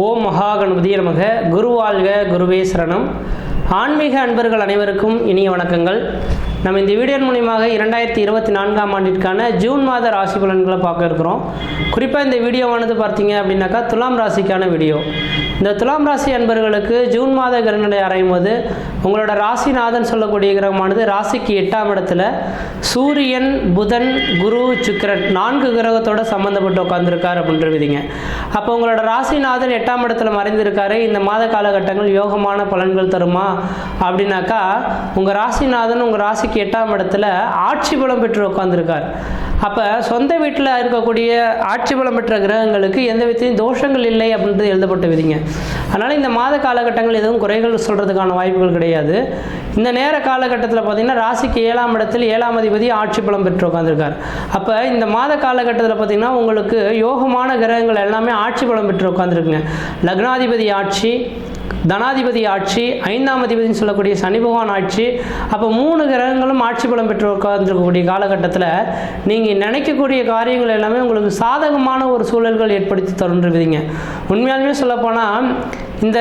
ஓம் மகாகணபதியே நமக. குருவாழ்க, குருவே சரணம். ஆன்மீக அன்பர்கள் அனைவருக்கும் இனிய வணக்கங்கள். நம்ம இந்த வீடியோ மூலியமாக 2024ஆம் ஆண்டிற்கான ஜூன் மாத ராசி பலன்களை பார்க்க இருக்கிறோம். குறிப்பாக இந்த வீடியோவானது பார்த்தீங்க அப்படின்னாக்கா துலாம் ராசிக்கான வீடியோ. இந்த துலாம் ராசி அன்பர்களுக்கு ஜூன் மாத கிரகநிலை அறையும் போது உங்களோட ராசிநாதன் சொல்லக்கூடிய கிரகமானது ராசிக்கு 8ஆம் இடத்துல சூரியன், புதன், குரு, சுக்கிரன் 4 கிரகத்தோட சம்மந்தப்பட்டு உட்காந்துருக்கார் அப்படின்றவிதிங்க. அப்போ உங்களோட ராசிநாதன் 8ஆம் இடத்துல மறைந்திருக்காரு. இந்த மாத காலகட்டங்கள் யோகமான பலன்கள் தருமா அப்படின்னாக்கா, உங்கள் ராசிநாதன் உங்கள் ராசிக்கு 8ஆம் இடத்துல ஆட்சி பலம் பெற்று உட்காந்துருக்கார். அப்போ சொந்த வீட்டில் இருக்கக்கூடிய ஆட்சி பலம் பெற்ற கிரகங்களுக்கு எந்த விதத்தையும் தோஷங்கள் இல்லை அப்படின்றது எழுதப்பட்ட விதிங்க. அதனால் இந்த மாத காலகட்டங்கள் எதுவும் குறைகள் சொல்கிறதுக்கான வாய்ப்புகள் கிடையாது. இந்த நேர காலகட்டத்தில் பார்த்திங்கன்னா ராசிக்கு 7ஆம் இடத்தில் 7ஆம் அதிபதி ஆட்சி பலம் பெற்று உட்காந்துருக்கார். அப்போ இந்த மாத காலகட்டத்தில் பார்த்திங்கன்னா உங்களுக்கு யோகமான கிரகங்கள் எல்லாமே ஆட்சி பலம் பெற்று உட்காந்துருக்குங்க. லக்னாதிபதி ஆட்சி, தனாதிபதி ஆட்சி, 5ஆம் அதிபதினு சொல்லக்கூடிய சனி பகவான் ஆட்சி. அப்போ 3 கிரகங்களும் ஆட்சி பலம் பெற்று உட்கார்ந்துருக்கக்கூடிய காலகட்டத்தில் நீங்கள் நினைக்கக்கூடிய காரியங்கள் எல்லாமே உங்களுக்கு சாதகமான ஒரு சூழல்கள் ஏற்படுத்தி தருன்றவிதிங்க. உண்மையாலுமே சொல்லப்போனால் இந்த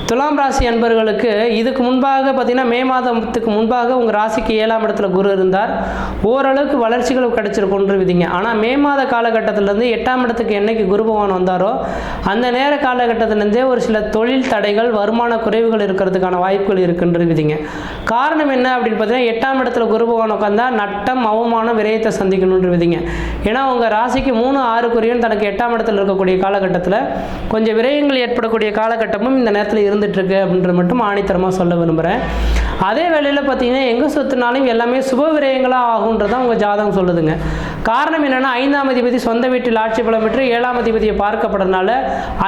துலாம் ராசி அன்பர்களுக்கு இதுக்கு முன்பாக பார்த்திங்கன்னா மே மாதத்துக்கு முன்பாக உங்கள் ராசிக்கு 7ஆம் இடத்துல குரு இருந்தார். ஓரளவுக்கு வளர்ச்சிகள் கிடைச்சிருக்குன்றவிதிங்க. ஆனால் மே மாத காலகட்டத்திலேருந்து 8ஆம் இடத்துக்கு என்னைக்கு குரு பகவான் வந்தாரோ அந்த நேர காலகட்டத்திலேருந்தே ஒரு சில தொழில் தடைகள், வருமான குறைவுகள் இருக்கிறதுக்கான வாய்ப்புகள் இருக்குன்றவிதிங்க. காரணம் என்ன அப்படின்னு பார்த்தீங்கன்னா, 8ஆம் இடத்துல குரு பகவான் உட்காந்தா நட்டம், அவமானம், விரயத்தை சந்திக்கணுன்றவிதிங்க. ஏன்னா உங்கள் ராசிக்கு 3, 6 குறியும் தனக்கு 8ஆம் இடத்துல இருக்கக்கூடிய காலகட்டத்தில் கொஞ்சம் விரயங்கள் ஏற்படக்கூடிய காலகட்டமும் இந்த நேரத்தில் இருந்துகிட்ருக்கு அப்படின்ற மட்டும் ஆணித்தரமாக சொல்ல விரும்புகிறேன். அதே வேளையில் பார்த்தீங்கன்னா எங்கே சொத்துனாலும் எல்லாமே சுப விரயங்களாக ஆகுன்றதான் உங்கள் ஜாதகம் சொல்லுதுங்க. காரணம் என்னென்னா, 5ஆம் அதிபதி சொந்த வீட்டில் ஆட்சி பலம் பெற்று 7ஆம் அதிபதியை பார்க்கப்படுறதுனால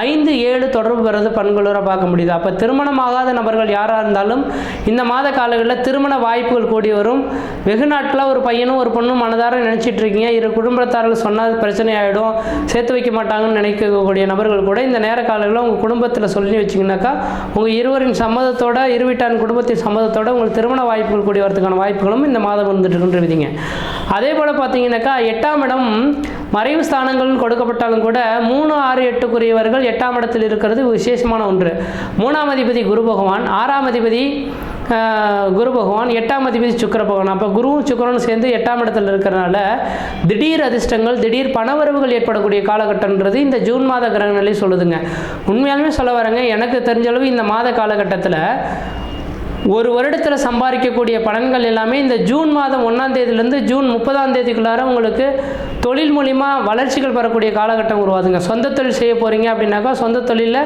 5, 7 தொடர்பு பெறது பண்புகளோட பார்க்க முடியுது. அப்போ திருமணமாகாத நபர்கள் யாராக இருந்தாலும் இந்த மாத காலங்களில் திருமண வாய்ப்புகள் கூடி வரும். வெகு நாட்களாக ஒரு பையனும் ஒரு பொண்ணும் மனதார நினச்சிட்டு இருக்கீங்க, இரு குடும்பத்தார்கள் சொன்னால் பிரச்சனை ஆகிடும், சேர்த்து வைக்க மாட்டாங்கன்னு நினைக்கக்கூடிய நபர்கள் கூட இந்த நேர காலங்களில் உங்கள் குடும்பத்தில் சொல்லி வச்சிங்கனாக்கா உங்கள் இருவரின் சம்மதத்தோட, இரு வீட்டான் குடும்பத்தின் சம்மதத்தோட உங்களுக்கு திருமண வாய்ப்புகள் கூடி வரதுக்கான வாய்ப்புகளும் இந்த மாதம் வந்துட்டு இருக்குன்றவிதிங்க. அதே போல் பார்த்தீங்கன்னாக்கா 8ஆம் இடம் மறைவு ஸ்தானங்கள் கொடுக்கப்பட்டாலும் கூட 3, 6, 8 8ஆம் இடத்தில் இருக்கிறது விசேஷமான ஒன்று. 3ஆம் அதிபதி குரு பகவான், 6ஆம் அதிபதி குரு பகவான், 8ஆம் அதிபதி சுக்கிர பகவான். அப்போ குருவும் சுக்கிரனும் சேர்ந்து 8ஆம் இடத்துல இருக்கிறனால திடீர் அதிர்ஷ்டங்கள், திடீர் பணவரவுகள் ஏற்படக்கூடிய காலகட்டம்ன்றது இந்த ஜூன் மாத கிரகநிலை சொல்லுதுங்க. உண்மையாலுமே சொல்ல வரேங்க, எனக்கு தெரிஞ்சளவு இந்த மாத காலகட்டத்தில் ஒரு வருடத்தில் சம்பாதிக்கக்கூடிய பலன்கள் எல்லாமே இந்த ஜூன் மாதம் 1ஆம் தேதியிலேருந்து ஜூன் 30ஆம் தேதிக்குள்ளார உங்களுக்கு தொழில் மூலிமா வளர்ச்சிகள் பெறக்கூடிய காலகட்டம் உருவாதுங்க. சொந்த தொழில் செய்ய போகிறீங்க அப்படின்னாக்கா சொந்த தொழிலில்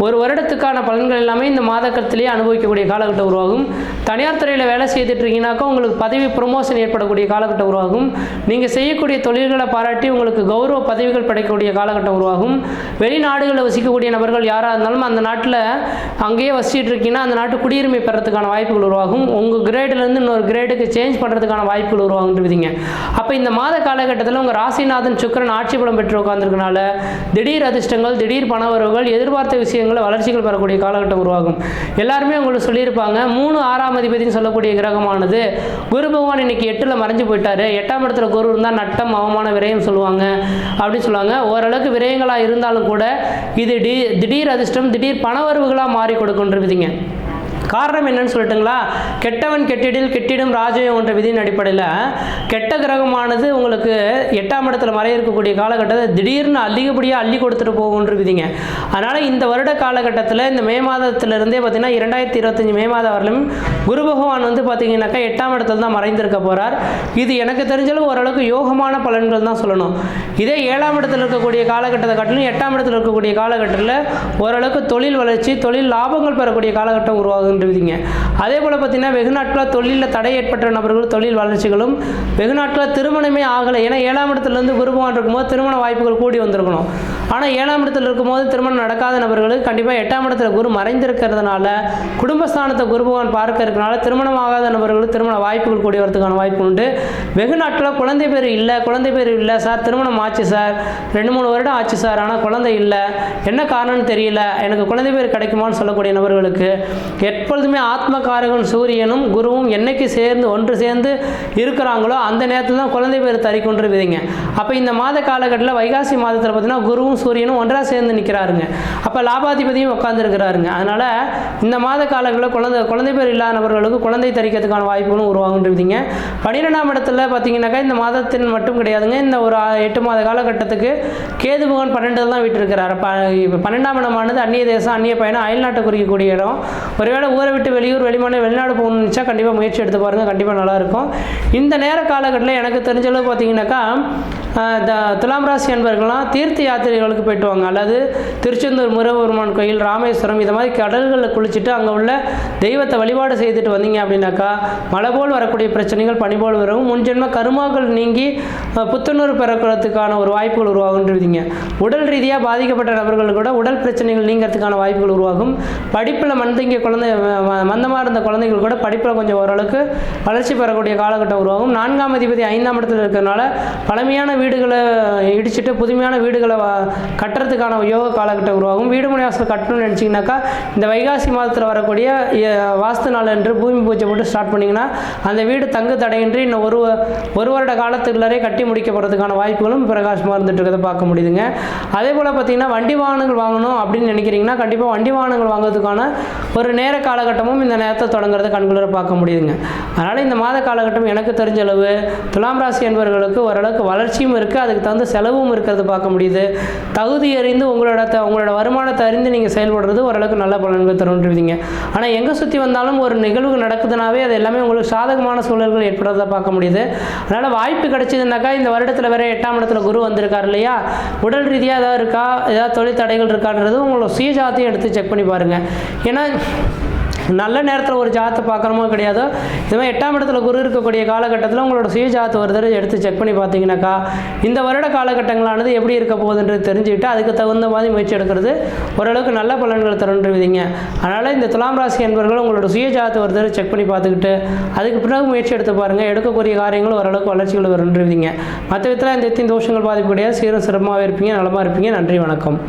ஒரு வருடத்துக்கான பலன்கள் எல்லாமே இந்த மாதத்திலேயே அனுபவிக்கக்கூடிய காலகட்டம் உருவாகும். தனியார் துறையில் வேலை செய்துட்ருக்கீங்கனாக்கா உங்களுக்கு பதவி ப்ரொமோஷன் ஏற்படக்கூடிய காலகட்டம் உருவாகும். நீங்கள் செய்யக்கூடிய தொழில்களை பாராட்டி உங்களுக்கு கௌரவ பதவிகள் கிடைக்கக்கூடிய காலகட்டம் உருவாகும். வெளிநாடுகளில் வசிக்கக்கூடிய நபர்கள் யாராக இருந்தாலும் அந்த நாட்டில் அங்கேயே வசிச்சுட்டு இருக்கீங்கன்னா அந்த நாட்டு குடியுரிமை பெறத்துக்கான வாய்ப்புகள் உருவாகும். உங்கள் கிரேடிலிருந்து இன்னொரு கிரேடுக்கு சேஞ்ச் பண்ணுறதுக்கான வாய்ப்புகள் உருவாகுன்றவிதிங்க. அப்போ இந்த மாத காலகட்டத்தில் உங்கள் ராசிநாதன் சுக்கிரன் ஆட்சி பலம் பெற்று உட்கார்ந்துருக்கனால திடீர் அதிர்ஷ்டங்கள், திடீர் பணவரவுகள், எதிர்பார்த்த விஷயங்களை வளர்ச்சிகள் பெறக்கூடிய காலகட்டம் உருவாகும். எல்லாருமே உங்களுக்கு சொல்லியிருப்பாங்க, 3, 6ஆம் அதிபதினு சொல்லக்கூடிய கிரகமானது குரு பகவான் இன்னைக்கு 8ல் மறைஞ்சு போயிட்டாரு, 8ஆம் இடத்துல குரு இருந்தால் நட்டம், அவமான, விரயம் சொல்லுவாங்க அப்படின்னு சொல்லுவாங்க. ஓரளவுக்கு விரயங்களாக இருந்தாலும் கூட இது திடீர் அதிர்ஷ்டம், திடீர் பணவரவுகளாக மாறி கொடுக்குன்றவிதிங்க. காரணம் என்னன்னு சொல்லட்டுங்களா, கெட்டவன் கெட்டிடில் கெட்டிடும் ராஜயம் என்ற விதியின் அடிப்படையில் கெட்ட கிரகமானது உங்களுக்கு 8ஆம் இடத்துல மறைய இருக்கக்கூடிய காலகட்டத்தில் திடீர்னு அதிகப்படியாக அள்ளி கொடுத்துட்டு போகுன்ற விதிங்க. அதனால் இந்த வருட காலகட்டத்தில் இந்த மே மாதத்திலிருந்தே பார்த்தீங்கன்னா 2025 மே மாதம் வரலும் குரு பகவான் வந்து பார்த்தீங்கன்னாக்கா 8ஆம் இடத்துல தான் மறைந்திருக்க போகிறார். இது எனக்கு தெரிஞ்சளவு ஓரளவுக்கு யோகமான பலன்கள் தான் சொல்லணும். இதே 7ஆம் இடத்தில் இருக்கக்கூடிய காலகட்டத்தை காட்டிலும் 8ஆம் இடத்தில் இருக்கக்கூடிய காலகட்டத்தில் ஓரளவுக்கு தொழில் வளர்ச்சி, தொழில் லாபங்கள் பெறக்கூடிய காலகட்டம் உருவாகுது. அதே போல பார்த்தீங்கன்னா வெகு நாட்களாக தொழிலில் தடை ஏற்பட்ட நபர்கள் தொழில் வளர்ச்சிகளும், வெகு நாட்களாக திருமணமே ஆகலை. ஏன்னா 7ஆம் இடத்துலேருந்து குரு பகவான் இருக்கும்போது திருமண வாய்ப்புகள் கூடி வந்திருக்கணும். ஆனால் 7ஆம் இடத்துல இருக்கும்போது திருமணம் நடக்காத நபர்களுக்கு கண்டிப்பாக 8ஆம் இடத்துல குரு மறைந்திருக்கிறதுனால, குடும்பஸ்தானத்தை குரு பகவான் பார்க்க இருக்கிறனால திருமணம் ஆகாத நபர்களுக்கு திருமண வாய்ப்புகள் கூடி வரதுக்கான வாய்ப்பு உண்டு. வெகு நாட்களாக குழந்தை பேர் இல்லை சார், திருமணம் ஆச்சு சார், 2-3 வருடம் ஆச்சு சார், ஆனால் குழந்தை இல்லை, என்ன காரணம்னு தெரியல, எனக்கு குழந்தை பேர் கிடைக்குமான்னு சொல்லக்கூடிய நபர்களுக்கு எப்பொழுதுமே ஆத்மகாரகன் சூரியனும் குருவும் என்னைக்கு ஒன்று சேர்ந்து இருக்கிறாங்களோ அந்த நேரத்தில் தான் குழந்தை பேர் தறிக்கொன்று விதிங்க. அப்போ இந்த மாத காலகட்டத்தில் வைகாசி மாதத்தில் பார்த்தீங்கன்னா குருவும் சூரியனும் ஒன்றாக சேர்ந்து நிற்கிறாருங்க. அப்போ லாபாதிபதியும் உட்காந்துருக்கிறாருங்க. அதனால் இந்த மாத காலங்களில் குழந்தை பேர் இல்லாதவர்களுக்கு குழந்தை தரிக்கிறதுக்கான வாய்ப்புகளும் உருவாகுன்றீங்க. 12ஆம் இடத்துல பார்த்தீங்கன்னாக்கா இந்த மாதத்தின் மட்டும் கிடையாதுங்க, இந்த ஒரு 8 மாத காலகட்டத்துக்கு கேது பகவான் 12 தான் விட்டுருக்கிறார். இப்போ 12ஆம் இடமானது அந்நிய தேசம், அந்நிய பயணம், அயல்நாட்டை குறிக்கக்கூடிய இடம். ஒருவேளை ஊரை விட்டு வெளியூர் வெளிநாடு போகணும்னு நினச்சா கண்டிப்பாக முயற்சி எடுத்து பாருங்கள், கண்டிப்பாக நல்லாயிருக்கும். இந்த நேர காலகட்டத்தில் எனக்கு தெரிஞ்சளவு பார்த்தீங்கன்னாக்கா துலாம் ராசி அன்பர்கள்லாம் தீர்த்த யாத்திரைகளுக்கு போயிட்டு வாங்க. அல்லது திருச்செந்தூர் முருகப்பெருமான் கோயில், ராமேஸ்வரம், இது மாதிரி கடல்களில் குளிச்சுட்டு அங்கே உள்ள தெய்வத்தை வழிபாடு செய்துட்டு வந்தீங்க அப்படின்னாக்கா மழை போல் வரக்கூடிய பிரச்சனைகள் பனி போல் வரும். முன்ஜென்ம கருமாக்கள் நீங்கி புத்துணர்வு பெறக்கிறதுக்கான ஒரு வாய்ப்புகள் உருவாகுன்றீங்க. உடல் ரீதியாக பாதிக்கப்பட்ட நபர்கள் கூட உடல் பிரச்சனைகள் நீங்கிறதுக்கான வாய்ப்புகள் உருவாகும். படிப்பில் மந்தமாக இருந்த குழந்தைகள் கூட படிப்பில் கொஞ்சம் ஓரளவுக்கு வளர்ச்சி பெறக்கூடிய காலகட்டம் உருவாகும். 4ஆம் அதிபதி 5ஆம் இடத்துல இருக்கிறதுனால பழமையான வீடுகளை இடிச்சுட்டு புதுமையான வீடுகளை கட்டுறதுக்கான யோக காலகட்டம் உருவாகும். வீடு முனைவாசல் கட்டணும்னு நினச்சிங்கனாக்கா இந்த வைகாசி மாதத்தில் வரக்கூடிய வாஸ்து நாள் என்று பூமி பூஜை போட்டு ஸ்டார்ட் பண்ணிங்கன்னா அந்த வீடு தங்கு தடையின்றி இன்னும் ஒரு வருட காலத்துக்குள்ளே கட்டி முடிக்க போகிறதுக்கான வாய்ப்புகளும் பிரகாசமாக இருந்துட்டு இருக்கிறத பார்க்க முடியுதுங்க. அதே போல் பார்த்தீங்கன்னா வண்டி வாகனங்கள் வாங்கணும் அப்படின்னு நினைக்கிறீங்கன்னா கண்டிப்பாக வண்டி வாகனங்கள் வாங்குறதுக்கான ஒரு நேர காலகட்டமும் இந்த நேரத்தை தொடங்குறத கண்குளிர பார்க்க முடியுதுங்க. அதனால் இந்த மாத காலகட்டம் எனக்கு தெரிஞ்ச அளவு துலாம் ராசி என்பவர்களுக்கு ஓரளவுக்கு வளர்ச்சியும் இருக்குது, அதுக்கு தகுந்த செலவும் இருக்கிறது பார்க்க முடியுது. தகுதி அறிந்து உங்களோட வருமானத்தை அறிந்து நீங்கள் செயல்படுறது ஓரளவுக்கு நல்ல பலன்கள் தருன்றீங்க. ஆனால் எங்கே சுற்றி வந்தாலும் ஒரு நிகழ்வு நடக்குதுனாவே அது எல்லாமே உங்களுக்கு சாதகமான சூழல்கள் ஏற்படுறதை பார்க்க முடியுது. அதனால் வாய்ப்பு கிடைச்சதுனாக்கா இந்த வருடத்தில் வேறு 8ஆம் இடத்துல குரு வந்திருக்கார் இல்லையா, உடல் ரீதியாக ஏதாவது இருக்கா, ஏதாவது தொழில் தடைகள் இருக்கான்றது உங்களோட சுய ஜாத்தையும் எடுத்து செக் பண்ணி பாருங்கள். ஏன்னா நல்ல நேரத்தில் ஒரு ஜாத்தை பார்க்குறமோ கிடையாதோ, இதுமாதிரி 8ஆம் இடத்துல குரு இருக்கக்கூடிய காலகட்டத்தில் உங்களோட சுய ஜாத்தை ஒரு தடவை எடுத்து செக் பண்ணி பார்த்தீங்கன்னாக்கா இந்த வருட காலகட்டங்களானது எப்படி இருக்க போகுதுன்றது தெரிஞ்சுக்கிட்டு அதுக்கு தகுந்த மாதிரி முயற்சி எடுக்கிறது ஓரளவுக்கு நல்ல பலன்கள் தருன்றீங்க. அதனால் இந்த துலாம் ராசி என்பவர்கள் உங்களோட சுய ஜாத்தை ஒரு தடவை செக் பண்ணி பார்த்துக்கிட்டு அதுக்கு பிறகு முயற்சி எடுத்து பாருங்கள், எடுக்கக்கூடிய காரியங்கள் ஓரளவுக்கு வளர்ச்சிகள் வருன்றீங்க. மற்ற விதத்தில் இந்த தோஷங்கள் பாதிப்பு கிடையாது, சீரும் சிரமமாக இருப்பீங்க, நலமாக இருப்பீங்க. நன்றி, வணக்கம்.